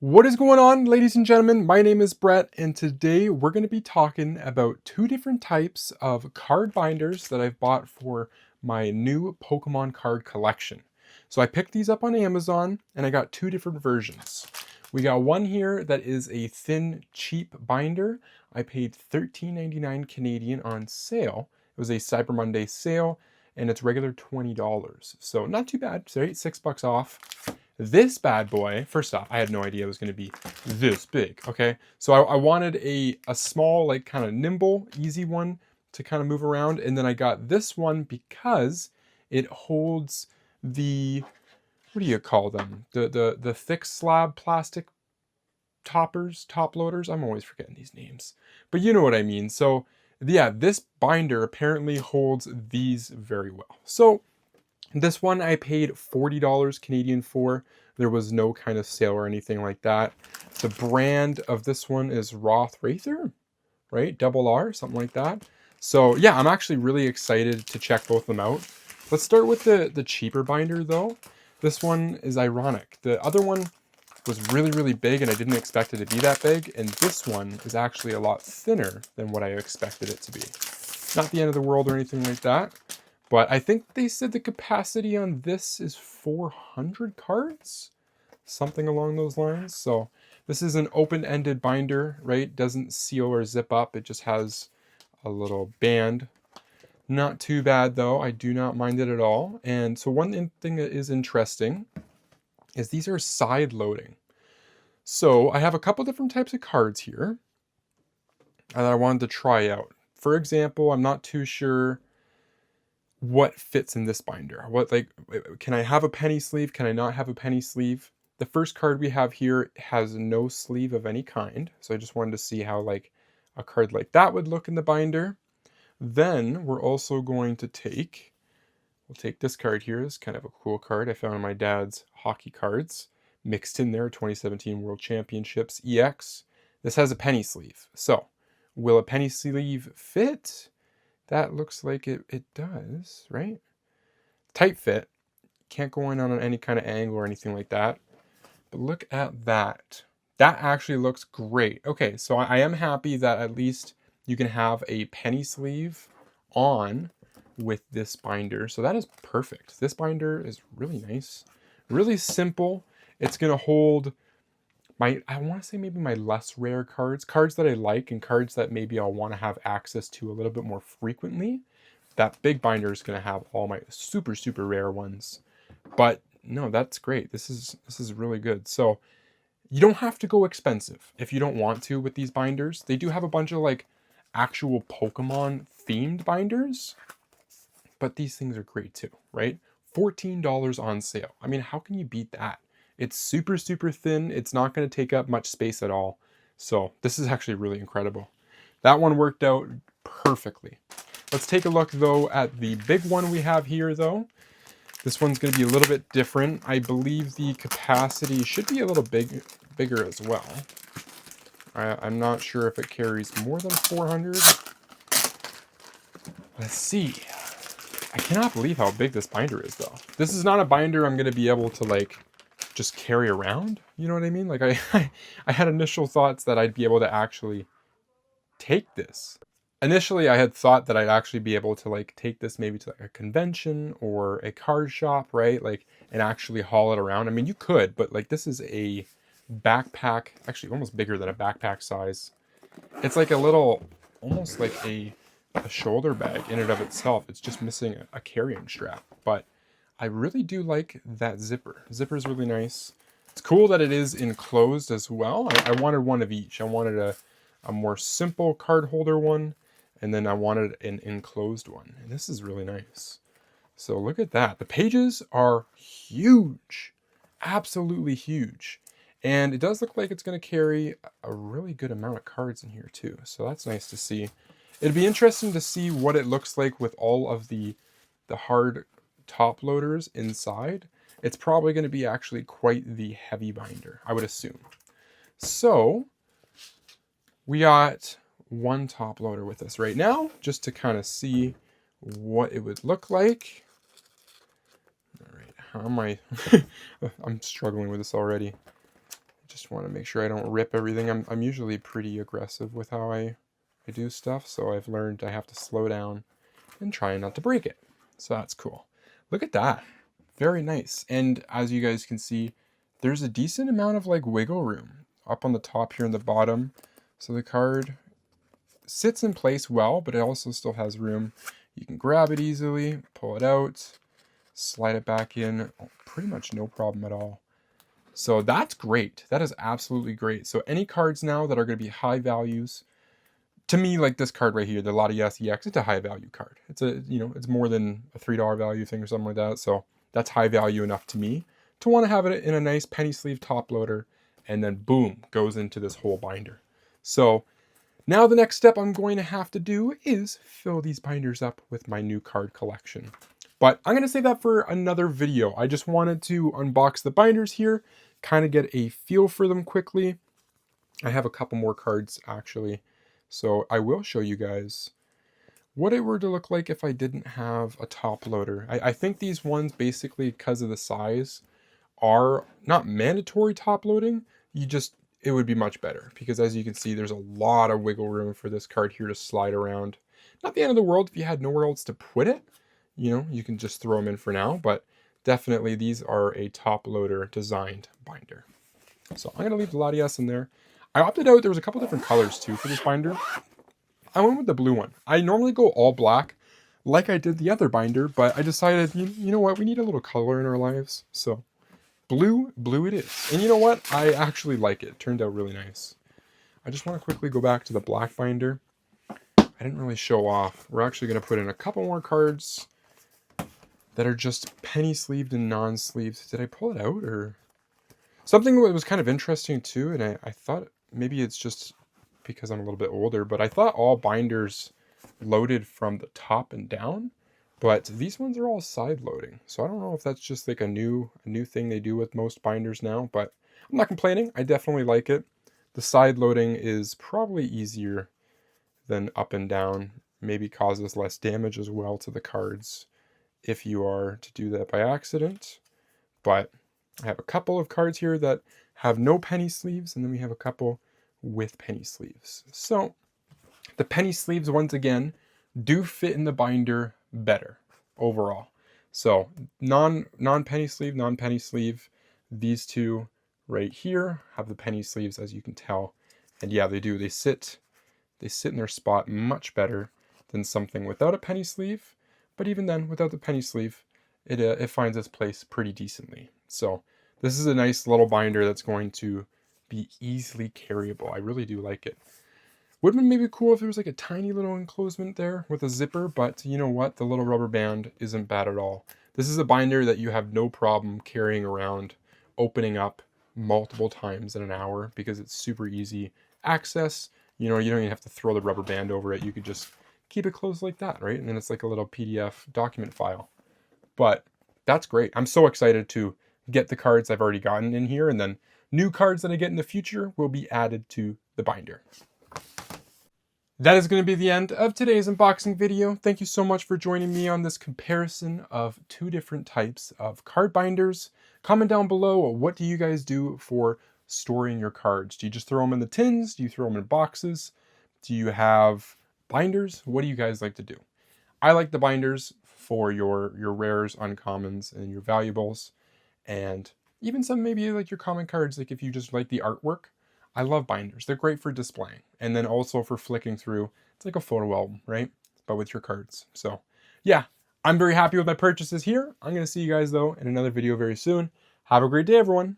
What is going on, ladies and gentlemen? My name is Brett, and today we're going to be talking about two different types of card binders that I've bought for my new Pokemon card collection. So I picked these up on Amazon, and I got two different versions. We got one here that is a thin, cheap binder. I paid $13.99 Canadian on sale. It was a Cyber Monday sale, and it's regular $20. So not too bad, right? $6 off. This bad boy, first off, I had no idea it was going to be this big, okay? So I wanted a small, like kind of nimble, easy one to kind of move around. And then I got this one because it holds the, what do you call them? The thick slab plastic toppers, top loaders. I'm always forgetting these names, but you know what I mean. So yeah, this binder apparently holds these very well. So this one I paid $40 Canadian for. There was no kind of sale or anything like that. The brand of this one is Roth Rather, right? Double R, something like that. So yeah, I'm actually really excited to check both of them out. Let's start with the cheaper binder though. This one is ironic. The other one was really, really big and I didn't expect it to be that big. And this one is actually a lot thinner than what I expected it to be. Not the end of the world or anything like that. But I think they said the capacity on this is 400 cards, something along those lines. So this is an open-ended binder, right? Doesn't seal or zip up. It just has a little band. Not too bad though. I do not mind it at all. And so one thing that is interesting is these are side loading. So I have a couple different types of cards here that I wanted to try out. For example, I'm not too sure what fits in this binder. Can I have a penny sleeve? Can I not have a penny sleeve? The first card we have here has no sleeve of any kind. So I just wanted to see how like a card like that would look in the binder. Then we're also going to we'll take this card here. It's kind of a cool card I found in my dad's hockey cards. Mixed in there, 2017 World Championships EX. This has a penny sleeve. So will a penny sleeve fit? That looks like it does, right? Tight fit. Can't go in on any kind of angle or anything like that. But look at that. That actually looks great. Okay, so I am happy that at least you can have a penny sleeve on with this binder. So that is perfect. This binder is really nice. Really simple. It's going to hold I want to say maybe my less rare cards that I like and cards that maybe I'll want to have access to a little bit more frequently. That big binder is going to have all my super, super rare ones. But no, that's great. This is really good. So you don't have to go expensive if you don't want to with these binders. They do have a bunch of like actual Pokemon themed binders, but these things are great too, right? $14 on sale. I mean, how can you beat that? It's super, super thin. It's not going to take up much space at all. So this is actually really incredible. That one worked out perfectly. Let's take a look though at the big one we have here though. This one's going to be a little bit different. I believe the capacity should be a little bigger as well. I'm not sure if it carries more than 400. Let's see. I cannot believe how big this binder is though. This is not a binder I'm going to be able to like just carry around. You know what I mean? Like I had initial thoughts that I'd be able to actually take this. Initially, I had thought that I'd actually be able to like take this maybe to like a convention or a card shop, right? Like, and actually haul it around. I mean, you could, but like this is a backpack, actually almost bigger than a backpack size. It's like a little, almost like a shoulder bag in and of itself. It's just missing a carrying strap, but I really do like that zipper. Zipper is really nice. It's cool that it is enclosed as well. I wanted one of each. I wanted a more simple card holder one, and then I wanted an enclosed one. And this is really nice. So look at that. The pages are huge. Absolutely huge. And it does look like it's going to carry a really good amount of cards in here too. So that's nice to see. It'd be interesting to see what it looks like with all of the hard top loaders inside. It's probably going to be actually quite the heavy binder, I would assume. So we got one top loader with us right now, just to kind of see what it would look like. All right, how am I? I'm struggling with this already. Just want to make sure I don't rip everything. I'm usually pretty aggressive with how I do stuff, so I've learned I have to slow down and try not to break it. So that's cool. Look at that. Very nice. And as you guys can see, there's a decent amount of like wiggle room up on the top here and the bottom. So the card sits in place well, but it also still has room. You can grab it easily, pull it out, slide it back in. Oh, pretty much no problem at all. So that's great. That is absolutely great. So any cards now that are going to be high values, to me, like this card right here, the Latias EX, it's a high value card. It's a, you know, it's more than a $3 value thing or something like that. So that's high value enough to me to want to have it in a nice penny sleeve top loader, and then boom, goes into this whole binder. So now the next step I'm going to have to do is fill these binders up with my new card collection. But I'm going to save that for another video. I just wanted to unbox the binders here, kind of get a feel for them quickly. I have a couple more cards actually, so I will show you guys what it were to look like if I didn't have a top loader. I think these ones, basically because of the size, are not mandatory top loading. It would be much better because as you can see, there's a lot of wiggle room for this card here to slide around. Not the end of the world if you had nowhere else to put it. You know, you can just throw them in for now, but definitely these are a top loader designed binder. So I'm going to leave the Latias in there. I opted out, there was a couple different colors too for this binder. I went with the blue one. I normally go all black like I did the other binder, but I decided, you know what, we need a little color in our lives. So blue it is. And you know what? I actually like it. It turned out really nice. I just want to quickly go back to the black binder. I didn't really show off. We're actually going to put in a couple more cards that are just penny sleeved and non-sleeved. Did I pull it out or something that was kind of interesting too? And I thought maybe it's just because I'm a little bit older, but I thought all binders loaded from the top and down, but these ones are all side loading. So I don't know if that's just like a new thing they do with most binders now, but I'm not complaining. I definitely like it. The side loading is probably easier than up and down, maybe causes less damage as well to the cards if you are to do that by accident. But I have a couple of cards here that have no penny sleeves, and then we have a couple with penny sleeves. So the penny sleeves, once again, do fit in the binder better overall. So non-penny sleeve, non-penny sleeve, these two right here have the penny sleeves, as you can tell. And yeah, they do. They sit in their spot much better than something without a penny sleeve. But even then, without the penny sleeve, it finds its place pretty decently. So this is a nice little binder that's going to be easily carryable. I really do like it. Would have been maybe cool if there was like a tiny little enclosement there with a zipper, but you know what? The little rubber band isn't bad at all. This is a binder that you have no problem carrying around, opening up multiple times in an hour because it's super easy access. You know, you don't even have to throw the rubber band over it. You could just keep it closed like that, right? And then it's like a little PDF document file. But that's great. I'm so excited to get the cards I've already gotten in here, and then new cards that I get in the future will be added to the binder. That is going to be the end of today's unboxing video. Thank you so much for joining me on this comparison of two different types of card binders. Comment down below, what do you guys do for storing your cards? Do you just throw them in the tins? Do you throw them in boxes? Do you have binders? What do you guys like to do? I like the binders for your rares, uncommons, and your valuables, and even some maybe like your common cards, like if you just like the artwork. I love binders. They're great for displaying. And then also for flicking through. It's like a photo album, right? But with your cards. So yeah, I'm very happy with my purchases here. I'm going to see you guys though in another video very soon. Have a great day, everyone.